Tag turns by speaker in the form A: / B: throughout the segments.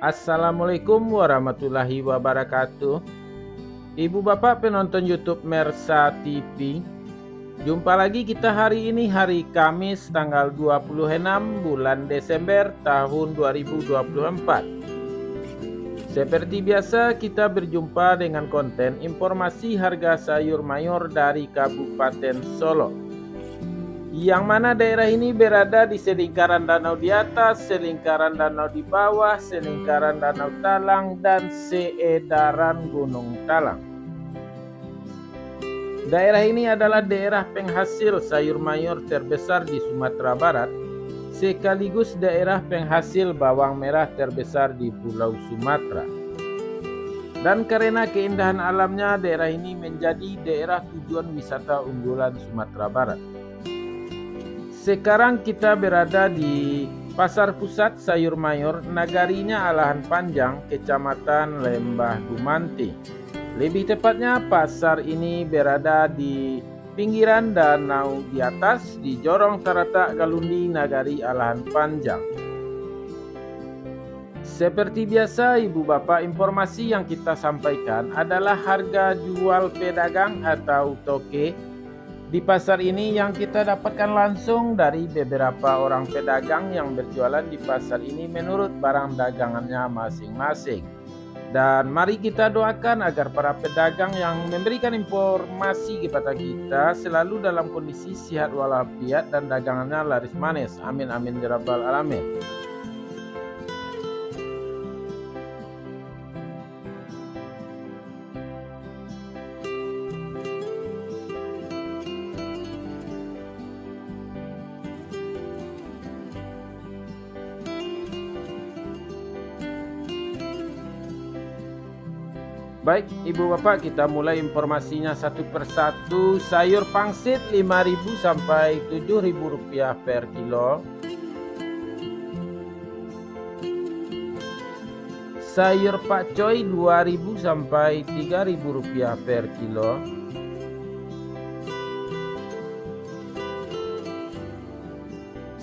A: Assalamualaikum warahmatullahi wabarakatuh. Ibu bapak penonton YouTube Mersa TV. Jumpa lagi kita hari ini, hari Kamis tanggal 26 bulan Desember tahun 2024. Seperti biasa kita berjumpa dengan konten informasi harga sayur mayur dari Kabupaten Solo, yang mana daerah ini berada di selingkaran danau di atas, selingkaran danau di bawah, selingkaran danau Talang, dan seedaran Gunung Talang. Daerah ini adalah daerah penghasil sayur mayur terbesar di Sumatera Barat, sekaligus daerah penghasil bawang merah terbesar di Pulau Sumatera. Dan karena keindahan alamnya, daerah ini menjadi daerah tujuan wisata unggulan Sumatera Barat. Sekarang kita berada di Pasar Pusat Sayur Mayur Nagarinya Alahan Panjang, Kecamatan Lembah Gumanti. Lebih tepatnya pasar ini berada di pinggiran danau di atas di Jorong Taratak Galundi Nagari Alahan Panjang. Seperti biasa ibu bapak, informasi yang kita sampaikan adalah harga jual pedagang atau toke di pasar ini yang kita dapatkan langsung dari beberapa orang pedagang yang berjualan di pasar ini menurut barang dagangannya masing-masing. Dan mari kita doakan agar para pedagang yang memberikan informasi kepada kita selalu dalam kondisi sehat walafiat dan dagangannya laris manis. Amin amin ya rabbal alamin. Baik ibu bapak, kita mulai informasinya satu persatu. Sayur pangsit 5.000 sampai 7.000 rupiah per kilo. Sayur pakcoy 2.000 sampai 3.000 rupiah per kilo.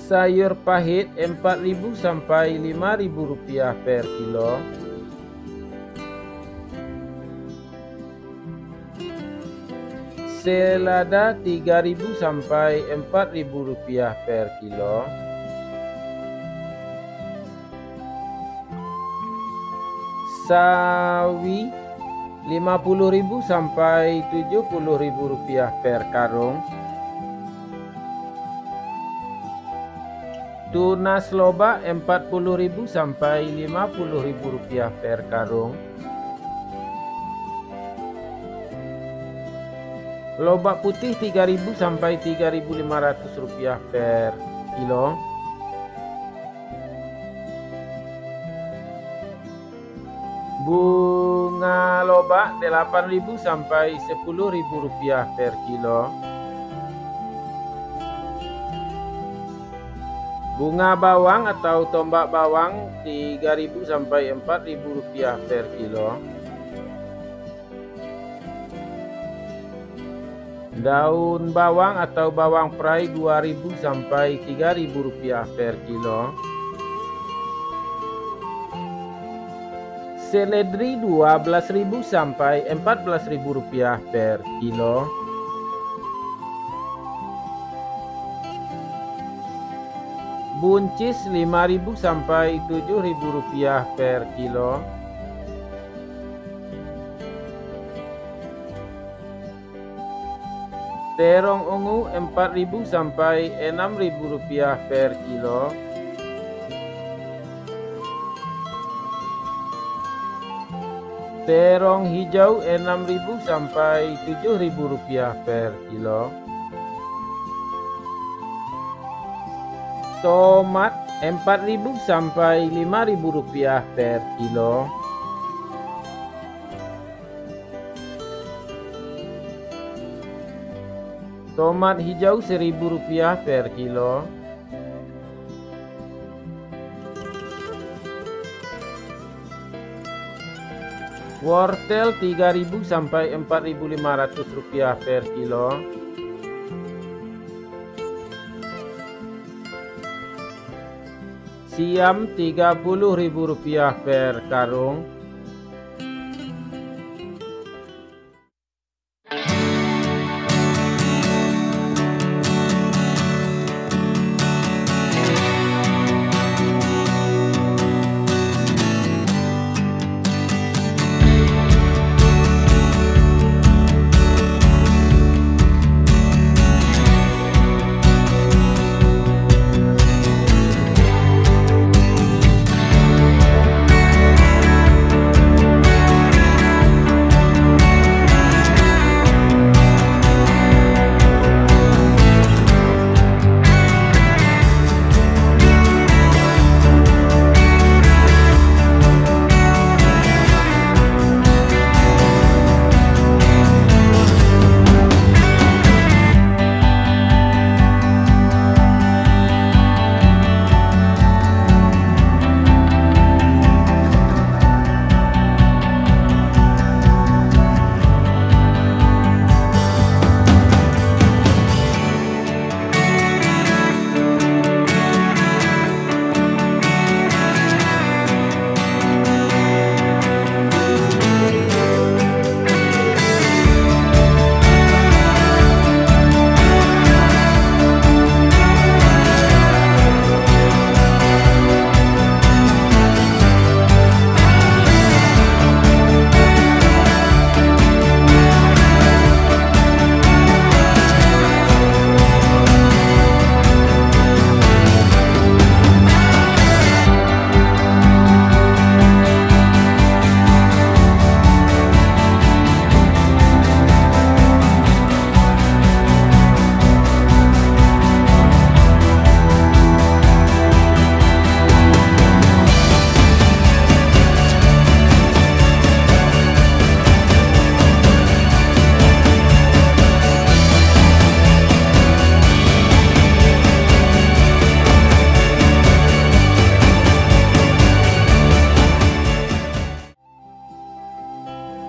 A: Sayur pahit 4.000 sampai 5.000 rupiah per kilo. Selada 3.000 sampai 4.000 rupiah per kilo. Sawi 50.000 sampai 70.000 rupiah per karung. Tunas loba 40.000 sampai 50.000 rupiah per karung. Lobak putih 3.000 sampai 3.500 rupiah per kilo. Bunga lobak 8.000 sampai 10.000 rupiah per kilo. Bunga bawang atau tombak bawang 3.000 sampai 4.000 rupiah per kilo. Daun bawang atau bawang perai 2.000 sampai 3.000 rupiah per kilo. Seledri 12.000 sampai 14.000 rupiah per kilo. Buncis 5.000 sampai 7.000 rupiah per kilo. Terong ungu 4.000 sampai 6.000 rupiah per kilo. Terong hijau 6.000 sampai 7.000 rupiah per kilo. Tomat 4.000 sampai 5.000 rupiah per kilo. Tomat hijau 1.000 rupiah per kilo. Wortel 3.000 sampai 4.500 rupiah per kilo. Siam Rp30.000 per karung.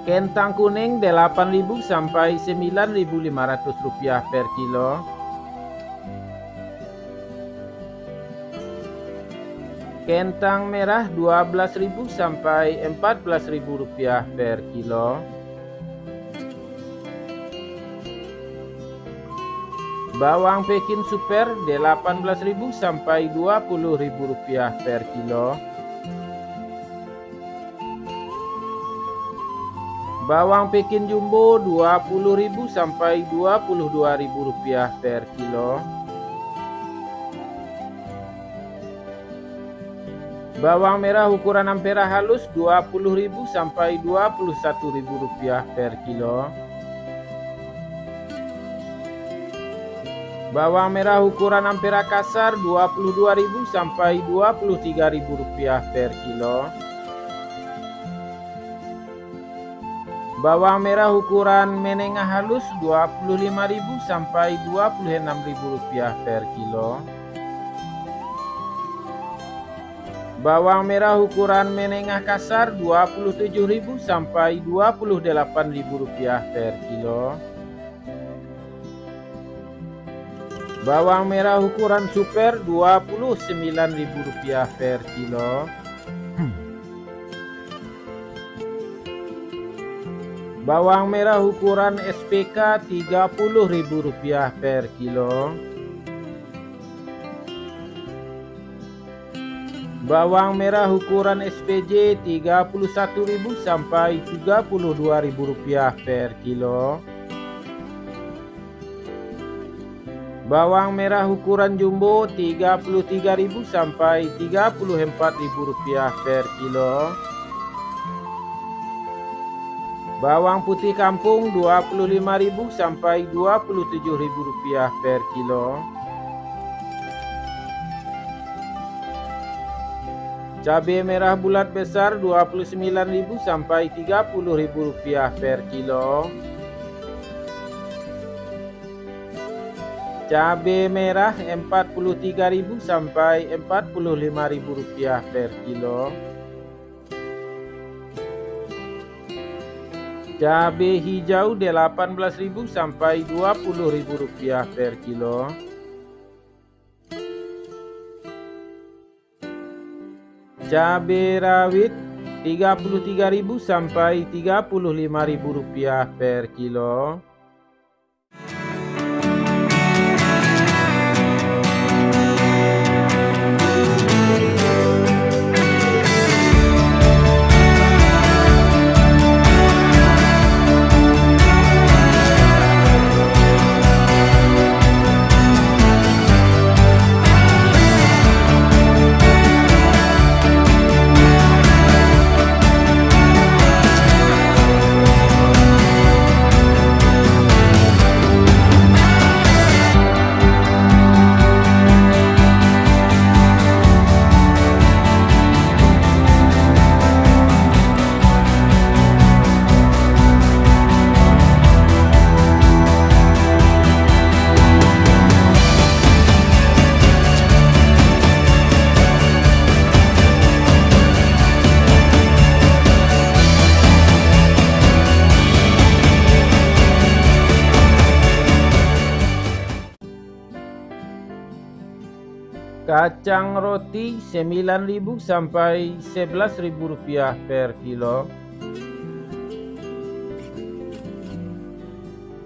A: Kentang kuning Rp8.000 sampai Rp9.500 per kilo. Kentang merah Rp12.000 sampai Rp14.000 per kilo. Bawang Pekin super Rp18.000 sampai Rp20.000 per kilo. Bawang Pekin jumbo Rp20.000 sampai Rp22.000 per kilo. Bawang merah ukuran ampera halus Rp20.000 sampai Rp21.000 per kilo. Bawang merah ukuran ampera kasar Rp22.000 sampai Rp23.000 per kilo. Bawang merah ukuran menengah halus Rp25.000 sampai Rp26.000 per kilo. Bawang merah ukuran menengah kasar Rp27.000 sampai Rp28.000 per kilo. Bawang merah ukuran super Rp29.000 per kilo. Bawang merah ukuran SPK Rp30.000 per kilo. Bawang merah ukuran SPJ Rp31.000 sampai Rp32.000 per kilo. Bawang merah ukuran jumbo Rp33.000 sampai Rp34.000 per kilo. Bawang putih kampung Rp25.000 sampai Rp27.000 per kilo. Cabai merah bulat besar Rp29.000 sampai Rp30.000 per kilo. Cabai merah Rp43.000 sampai Rp45.000 per kilo. Cabai hijau Rp18.000 sampai Rp20.000 per kilo. Cabai rawit Rp33.000 sampai Rp35.000 per kilo. Kacang roti Rp9.000 sampai Rp11.000 per kilo.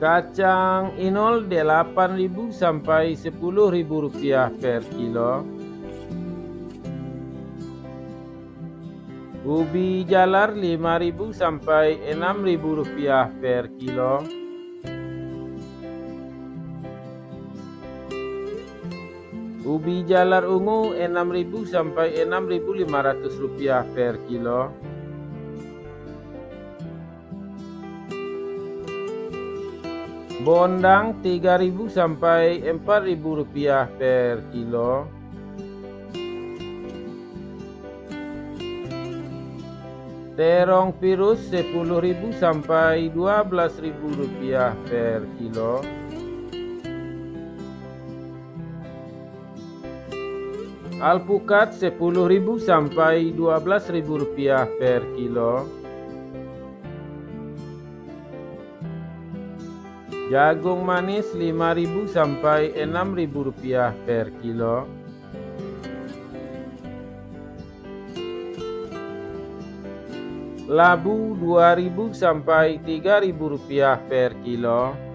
A: Kacang inol Rp8.000 sampai Rp10.000 per kilo. Ubi jalar Rp5.000 sampai Rp6.000 per kilo. Ubi jalar ungu Rp6.000 sampai Rp6.500 per kilo. Bondang Rp3.000 sampai Rp4.000 per kilo. Terong virus Rp10.000 sampai Rp12.000 per kilo. Alpukat Rp10.000 sampai Rp12.000 per kilo. Jagung manis Rp5.000 sampai Rp6.000 per kilo. Labu Rp2.000 sampai Rp3.000 per kilo.